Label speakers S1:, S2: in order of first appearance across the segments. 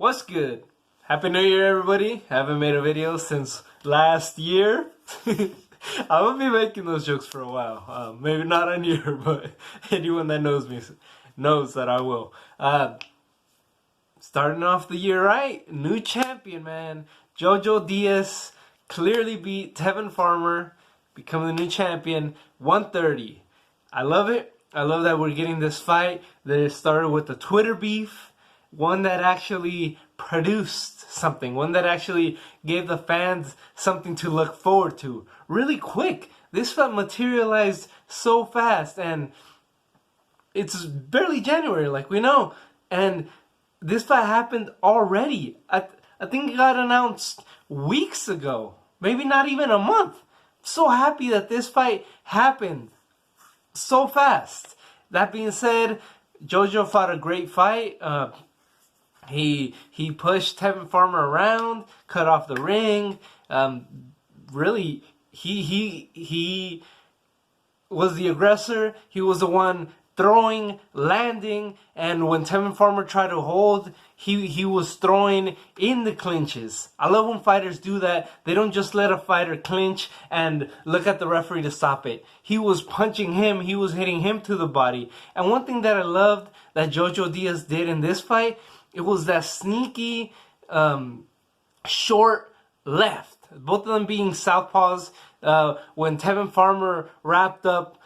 S1: What's good? Happy New Year, everybody. Haven't made a video since last year. I will be making those jokes for a while. Maybe not on year, but anyone that knows me knows that I will. Starting off the year right, new champion, man. Diaz clearly beat Tevin Farmer, becoming the new champion, 130. I love it. I love that we're getting this fight that it started with the Twitter beef. One that actually produced something. One that actually gave the fans something to look forward to. Really quick. This fight materialized so fast, and it's barely January, like we know. And this fight happened already. I think it got announced weeks ago. Maybe not even a month. So happy that this fight happened so fast. That being said, Jojo fought a great fight. He pushed Tevin Farmer around, cut off the ring. Really, he was the aggressor. He was the one throwing, landing, and when Tevin Farmer tried to hold, he was throwing in the clinches. I love when fighters do that. They don't just let a fighter clinch and look at the referee to stop it. He was punching him. He was hitting him to the body. And one thing that I loved that Jojo Diaz did in this fight, it was that sneaky, short left. Both of them being southpaws. When Tevin Farmer wrapped up,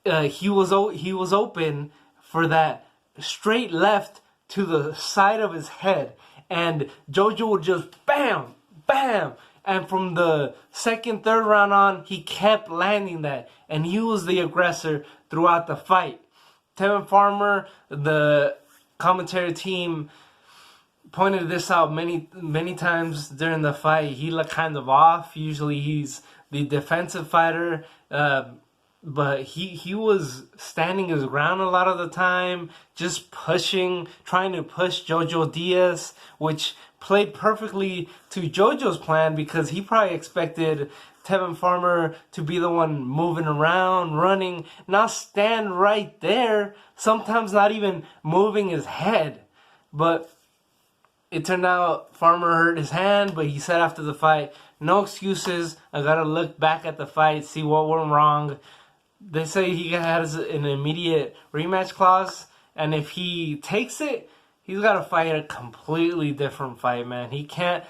S1: he was open for that straight left to the side of his head, and Jojo would just bam, bam, and from the second, third round on, he kept landing that, and he was the aggressor throughout the fight. Tevin Farmer, the commentary team pointed this out many times during the fight. He looked kind of off. Usually he's the defensive fighter, but he was standing his ground a lot of the time, just pushing, trying to push Jojo Diaz, which played perfectly to Jojo's plan because he probably expected Tevin Farmer to be the one moving around, running, not stand right there, sometimes not even moving his head. But it turned out Farmer hurt his hand, but he said after the fight, no excuses, I gotta look back at the fight, see what went wrong. They say he has an immediate rematch clause, and if he takes it, he's got to fight a completely different fight, man. He can't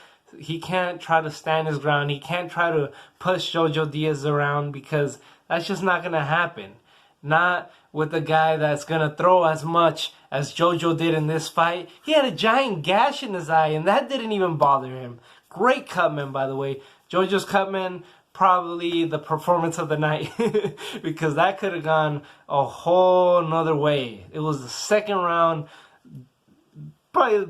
S1: try to stand his ground. He can't try to push Jojo Diaz around because that's just not going to happen. Not with a guy that's going to throw as much as Jojo did in this fight. He had a giant gash in his eye, and that didn't even bother him. Great cutman, by the way. Jojo's cutman, probably the performance of the night because that could have gone a whole nother way. It was the second round. Probably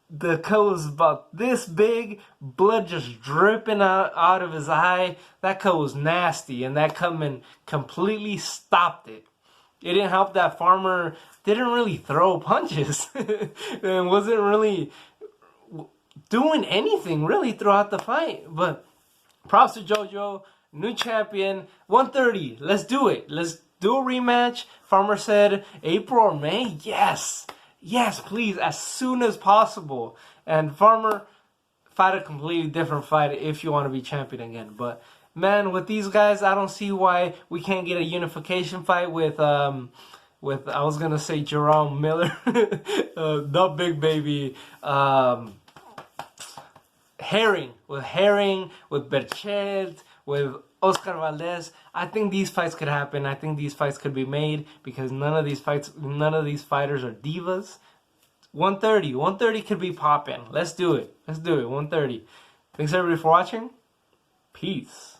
S1: the cut was about this big, blood just dripping out of his eye. That cut was nasty, and that cutman completely stopped it. It didn't help that Farmer didn't really throw punches and wasn't really doing anything really throughout the fight. But props to Jojo, new champion, 130. Let's do it. Let's do a rematch. Farmer said April or May. Yes. Yes, please, as soon as possible. And Farmer, fight a completely different fight if you want to be champion again. But, man, with these guys, I don't see why we can't get a unification fight with I was going to say Jerome Miller, the big baby, Herring, with Berchet, with Oscar Valdez. I think these fights could happen. I think these fights could be made because none of these fighters are divas. 130 could be popping. Let's do it. 130. Thanks everybody for watching. Peace.